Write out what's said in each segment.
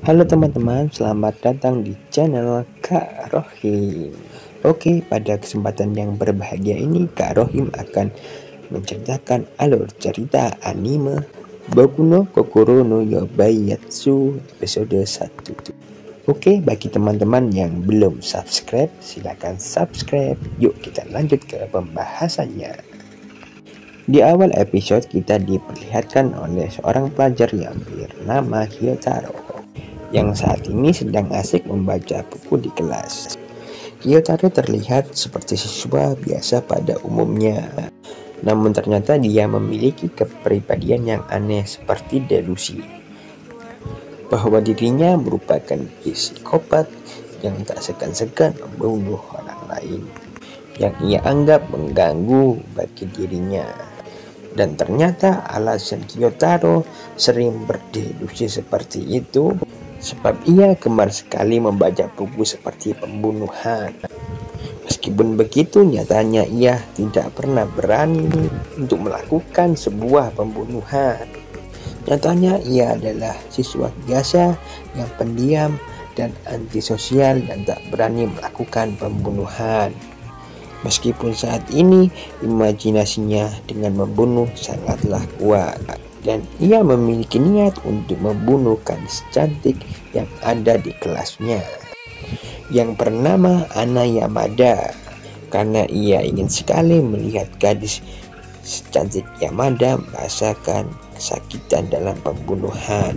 Halo teman-teman, selamat datang di channel Kak Rohim. Oke, pada kesempatan yang berbahagia ini Kak Rohim akan menceritakan alur cerita anime Boku no Kokoro no Yobaiatsu episode 1. Oke, bagi teman-teman yang belum subscribe, silakan subscribe. Yuk kita lanjut ke pembahasannya. Di awal episode kita diperlihatkan oleh seorang pelajar yang bernama Kyotaro yang saat ini sedang asik membaca buku di kelas. Kyotaro terlihat seperti siswa biasa pada umumnya, namun ternyata dia memiliki kepribadian yang aneh seperti delusi bahwa dirinya merupakan psikopat yang tak segan-segan membunuh orang lain yang ia anggap mengganggu bagi dirinya. Dan ternyata alasan Kyotaro sering berdelusi seperti itu sebab ia gemar sekali membaca buku seperti pembunuhan. Meskipun begitu, nyatanya ia tidak pernah berani untuk melakukan sebuah pembunuhan. Nyatanya ia adalah siswa biasa yang pendiam dan antisosial dan tak berani melakukan pembunuhan. Meskipun saat ini imajinasinya dengan membunuh sangatlah kuat dan ia memiliki niat untuk membunuh gadis cantik yang ada di kelasnya yang bernama Ana Yamada, karena ia ingin sekali melihat gadis secantik Yamada merasakan kesakitan dalam pembunuhan.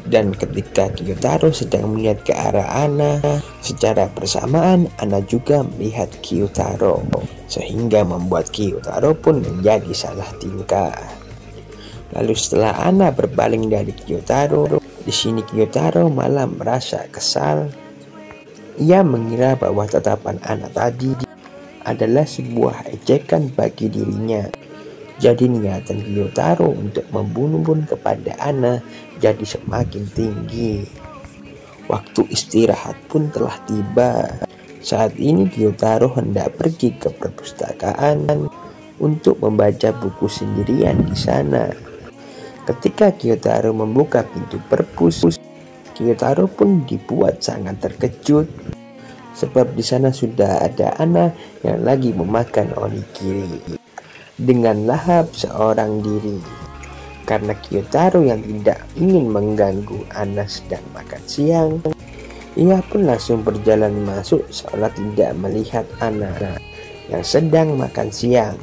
Dan ketika Kyotaro sedang melihat ke arah Ana, secara bersamaan Ana juga melihat Kyotaro, sehingga membuat Kyotaro pun menjadi salah tingkah. Lalu setelah Ana berpaling dari Kyotaro, di sini Kyotaro malah merasa kesal. Ia mengira bahwa tatapan Ana tadi adalah sebuah ejekan bagi dirinya. Jadi niatan Kyotaro untuk membunuh pun kepada Ana jadi semakin tinggi. Waktu istirahat pun telah tiba. Saat ini Kyotaro hendak pergi ke perpustakaan untuk membaca buku sendirian di sana. Ketika Kyotaro membuka pintu perpus, Kyotaro pun dibuat sangat terkejut sebab di sana sudah ada Ana yang lagi memakan onigiri dengan lahap seorang diri. Karena Kyotaro yang tidak ingin mengganggu Ana sedang makan siang, ia pun langsung berjalan masuk seolah tidak melihat Ana yang sedang makan siang.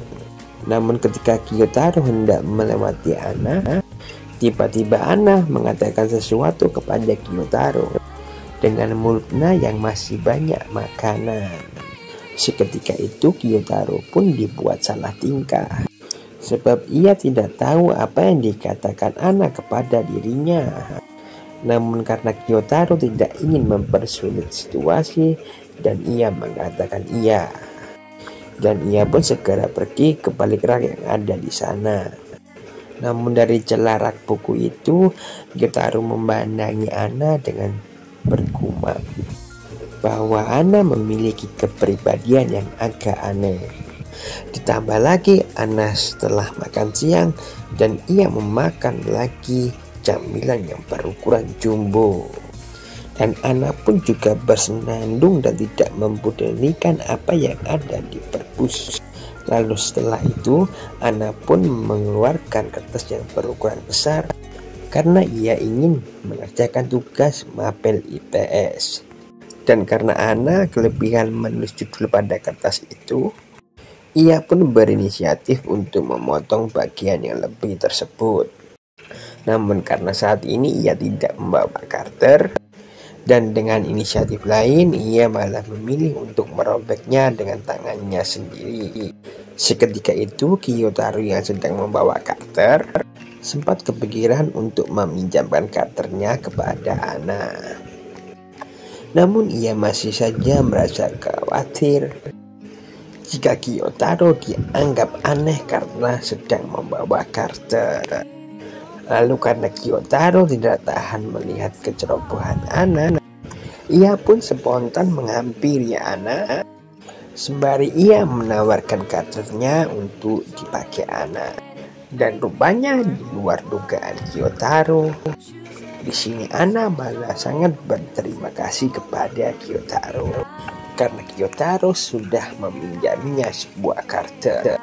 Namun ketika Kyotaro hendak melewati Ana, tiba-tiba Ana mengatakan sesuatu kepada Kyotaro dengan mulutnya yang masih banyak makanan. Seketika itu Kyotaro pun dibuat salah tingkah sebab ia tidak tahu apa yang dikatakan Ana kepada dirinya. Namun karena Kyotaro tidak ingin mempersulit situasi dan ia mengatakan iya. Dan ia pun segera pergi ke balik rak yang ada di sana. Namun dari celah rak buku itu, Kyotaro memandangi Ana dengan bergumam bahwa Ana memiliki kepribadian yang agak aneh. Ditambah lagi Ana setelah makan siang dan ia memakan lagi camilan yang berukuran jumbo. Dan Ana pun juga bersenandung dan tidak mempedulikan apa yang ada di perpus. Lalu setelah itu Ana pun mengeluarkan kertas yang berukuran besar karena ia ingin mengerjakan tugas mapel IPS. Dan karena Ana kelebihan menulis judul pada kertas itu, ia pun berinisiatif untuk memotong bagian yang lebih tersebut. Namun karena saat ini ia tidak membawa karter, dan dengan inisiatif lain ia malah memilih untuk merobeknya dengan tangannya sendiri. Seketika itu Kyotaro yang sedang membawa karter sempat kepikiran untuk meminjamkan karternya kepada Ana. Namun ia masih saja merasa khawatir jika Kyotaro dianggap aneh karena sedang membawa karter. Lalu karena Kyotaro tidak tahan melihat kecerobohan Ana, ia pun spontan menghampiri Ana sembari ia menawarkan karternya untuk dipakai Ana. Dan rupanya di luar dugaan Kyotaro, Di sini Ana malah sangat berterima kasih kepada Gyotaro karena Gyotaro sudah meminjaminya sebuah karakter,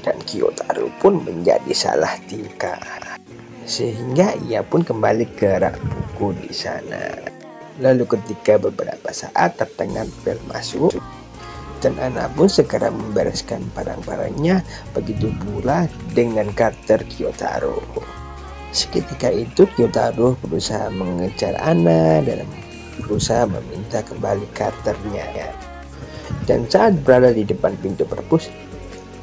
dan Gyotaro pun menjadi salah tingkah sehingga ia pun kembali ke rak buku di sana. Lalu ketika beberapa saat terdengar bel masuk, dan Ana pun segera membereskan barang-barangnya, begitu pula dengan karakter Gyotaro. Seketika itu Gyotaro berusaha mengejar Ana dan berusaha meminta kembali karakternya. Dan saat berada di depan pintu perpus,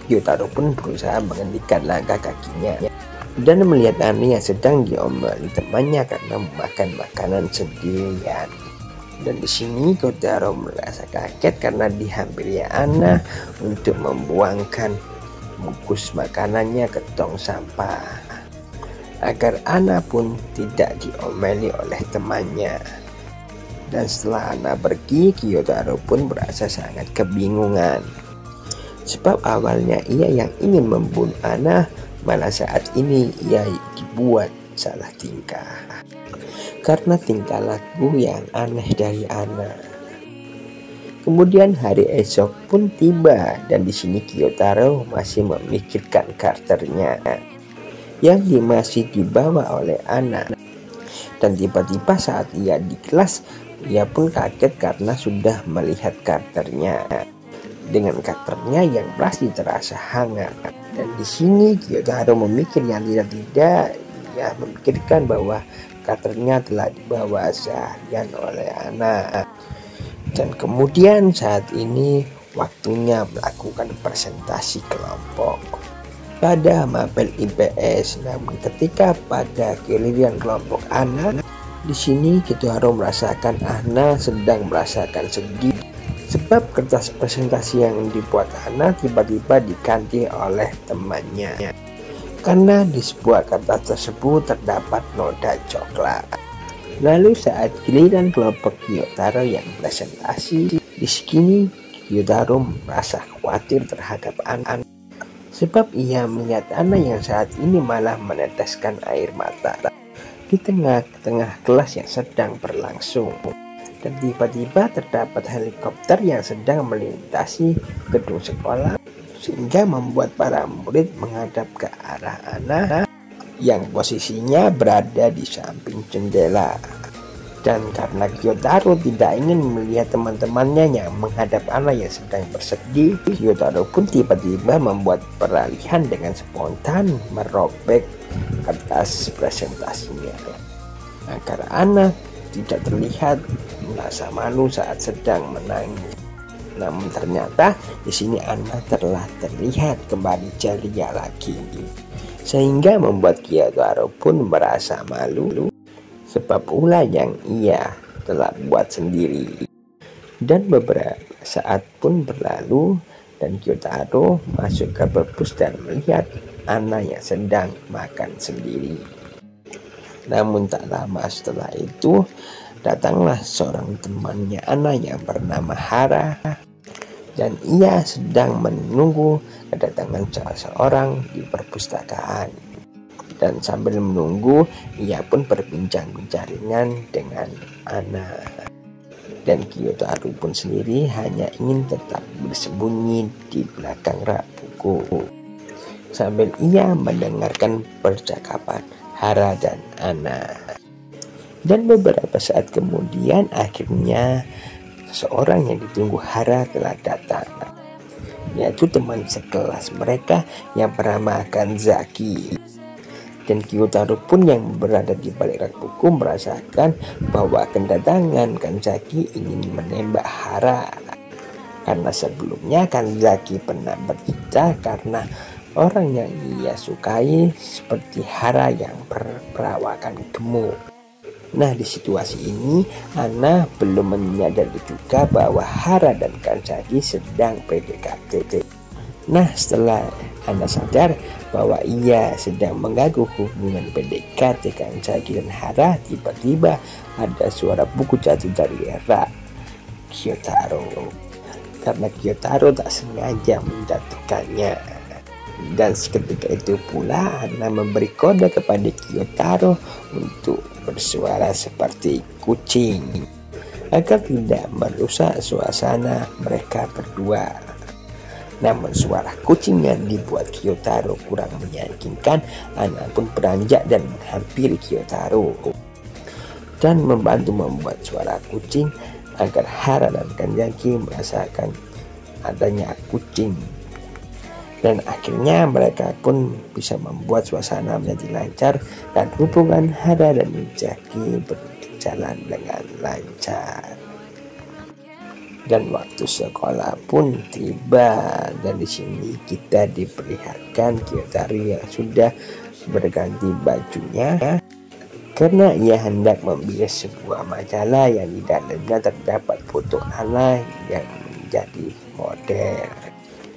Gyotaro pun berusaha menghentikan langkah kakinya dan melihat Ana yang sedang diomeli temannya karena memakan makanan sendirian. Dan di sini Gyotaro merasa kaget karena dihampiri Ana untuk membuangkan bungkus makanannya ke tong sampah agar Ana pun tidak diomeli oleh temannya. Dan setelah Ana pergi, Gyotaro pun merasa sangat kebingungan. Sebab awalnya ia yang ingin membunuh Ana, malah saat ini ia dibuat salah tingkah karena tingkah laku yang aneh dari Ana. Kemudian hari esok pun tiba dan di sini Gyotaro masih memikirkan karakternya yang masih dibawa oleh Ana. Dan tiba-tiba saat ia di kelas, ia pun kaget karena sudah melihat karakternya dengan karakternya yang masih terasa hangat. Dan di sini Gyotaro memikir yang tidak, ia memikirkan bahwa karakternya telah dibawa seharian oleh Ana. Dan kemudian saat ini waktunya melakukan presentasi kelompok pada mapel IPS. Namun ketika pada giliran kelompok Ana, di sini Gyotaro merasakan Ana sedang merasakan sedih sebab kertas presentasi yang dibuat Ana tiba-tiba diganti oleh temannya karena di sebuah kertas tersebut terdapat noda coklat. Lalu saat giliran kelompok Gyotaro yang presentasi, di sini Gyotaro merasa khawatir terhadap Ana sebab ia melihat Ana yang saat ini malah meneteskan air mata di tengah-tengah kelas yang sedang berlangsung. Dan tiba-tiba terdapat helikopter yang sedang melintasi gedung sekolah sehingga membuat para murid menghadap ke arah Ana yang posisinya berada di samping jendela. Dan karena Gyotaro tidak ingin melihat teman-temannya yang menghadap Ana yang sedang bersedih, Gyotaro pun tiba-tiba membuat peralihan dengan spontan merobek kertas presentasinya agar Ana tidak terlihat merasa malu saat sedang menangis. Namun ternyata di sini Ana telah terlihat kembali ceria lagi, sehingga membuat Gyotaro pun merasa malu sebab ulah yang ia telah buat sendiri. Dan beberapa saat pun berlalu dan Gyotaro masuk ke perpus dan melihat Ana yang sedang makan sendiri. Namun tak lama setelah itu datanglah seorang temannya Ana yang bernama Hara, dan ia sedang menunggu kedatangan salah seorang di perpustakaan. Dan sambil menunggu, ia pun berbincang-bincang ringan dengan Ana. Dan Gyotaro pun sendiri hanya ingin tetap bersembunyi di belakang rak buku sambil ia mendengarkan percakapan Hara dan Ana. Dan beberapa saat kemudian akhirnya seseorang yang ditunggu Hara telah datang, yaitu teman sekelas mereka yang bernama Kanzaki. Dan Gyotaro pun yang berada di balik rak buku merasakan bahwa kedatangan Kanzaki ingin menembak Hara karena sebelumnya Kanzaki pernah bercerita karena orang yang ia sukai seperti Hara yang berperawakan gemuk. Nah, di situasi ini Ana belum menyadari juga bahwa Hara dan Kanzaki sedang PDKT. Nah, setelah Ana sadar bahwa ia sedang mengganggu hubungan PDKT Kanzaki dan Hara, tiba-tiba ada suara buku jatuh dari rak Gyotaro karena Gyotaro tak sengaja menjatuhkannya. Dan seketika itu pula Ana memberi kode kepada Gyotaro untuk bersuara seperti kucing agar tidak merusak suasana mereka berdua. Namun suara kucing yang dibuat Gyotaro kurang meyakinkan. Ana pun beranjak dan menghampiri Gyotaro dan membantu membuat suara kucing agar Hara dan Kanjaki merasakan adanya kucing. Dan akhirnya mereka pun bisa membuat suasana menjadi lancar dan hubungan Hara dan Kanjaki berjalan dengan lancar. Dan waktu sekolah pun tiba, dan di sini kita diperlihatkan Gyotaro yang sudah berganti bajunya karena ia hendak memilih sebuah majalah yang di dalamnya terdapat foto Ana yang menjadi model.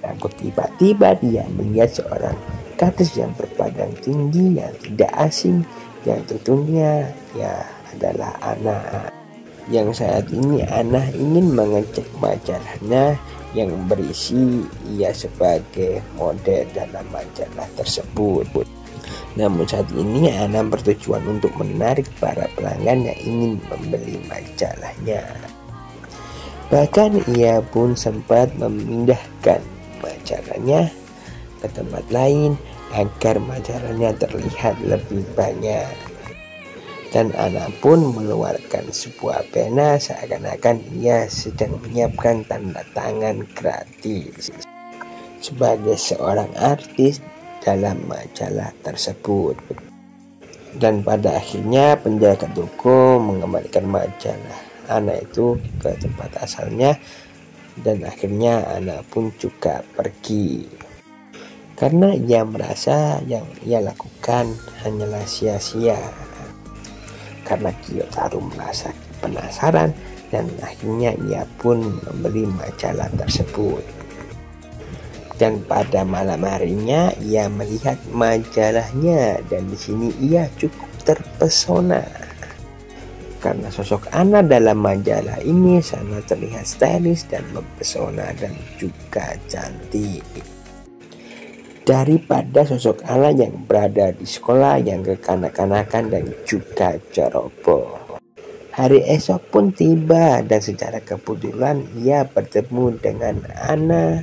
Namun tiba-tiba dia melihat seorang gadis yang berbadan tinggi yang tidak asing, yang tentunya ia adalah Ana. Yang saat ini Ana ingin mengecek majalahnya yang berisi ia sebagai model dalam majalah tersebut. Namun saat ini Ana bertujuan untuk menarik para pelanggan yang ingin membeli majalahnya. Bahkan ia pun sempat memindahkan majalahnya ke tempat lain agar majalahnya terlihat lebih banyak. Dan Ana pun mengeluarkan sebuah pena seakan-akan ia sedang menyiapkan tanda tangan gratis sebagai seorang artis dalam majalah tersebut. Dan pada akhirnya penjaga toko mengembalikan majalah Ana itu ke tempat asalnya, dan akhirnya Ana pun juga pergi karena ia merasa yang ia lakukan hanyalah sia-sia. Karena Gyotaro merasa penasaran dan akhirnya ia pun membeli majalah tersebut. Dan pada malam harinya ia melihat majalahnya, dan di sini ia cukup terpesona karena sosok Ana dalam majalah ini sangat terlihat stylish dan mempesona dan juga cantik daripada sosok Ana yang berada di sekolah yang kekanak-kanakan dan juga ceroboh. Hari esok pun tiba dan secara kebetulan ia bertemu dengan Ana.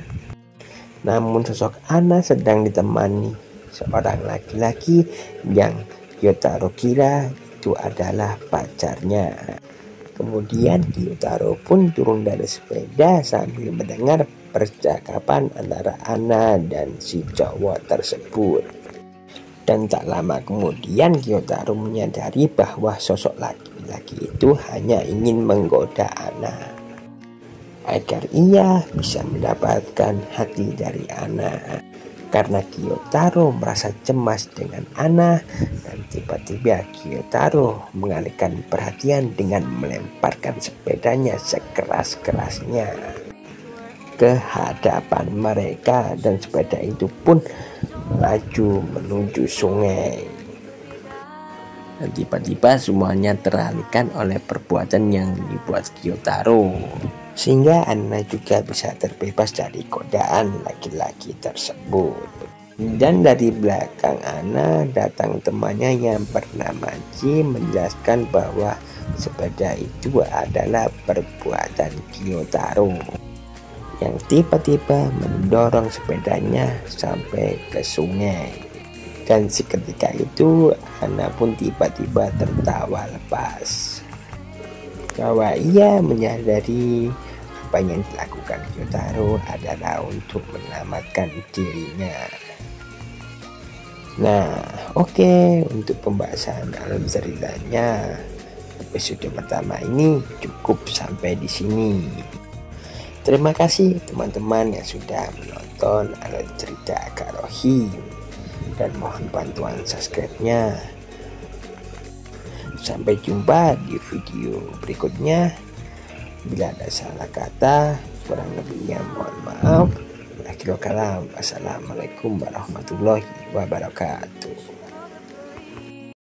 Namun sosok Ana sedang ditemani seorang laki-laki yang Gyotaro kira itu adalah pacarnya. Kemudian Gyotaro pun turun dari sepeda sambil mendengar percakapan antara Ana dan si cowok tersebut. Dan tak lama kemudian Gyotaro menyadari bahwa sosok laki-laki itu hanya ingin menggoda Ana agar ia bisa mendapatkan hati dari Ana. Karena Gyotaro merasa cemas dengan Ana, dan tiba-tiba Gyotaro mengalihkan perhatian dengan melemparkan sepedanya sekeras-kerasnya ke hadapan mereka, dan sepeda itu pun melaju menuju sungai. Dan tiba-tiba semuanya teralihkan oleh perbuatan yang dibuat Gyotaro, sehingga Ana juga bisa terbebas dari godaan laki-laki tersebut. Dan dari belakang Ana datang temannya yang bernama Ji menjelaskan bahwa sepeda itu adalah perbuatan Gyotaro, yang tiba-tiba mendorong sepedanya sampai ke sungai. Dan seketika itu Ana pun tiba-tiba tertawa lepas bahwa ia menyadari apa yang dilakukan Gyotaro adalah untuk menyelamatkan dirinya. Nah, oke, untuk pembahasan alur ceritanya episode pertama ini cukup sampai di sini. Terima kasih teman-teman yang sudah menonton alur cerita Kak Rohim, dan mohon bantuan subscribe-nya. Sampai jumpa di video berikutnya. Bila ada salah kata, kurang lebihnya mohon maaf. Akhirul kalam. Assalamualaikum warahmatullahi wabarakatuh.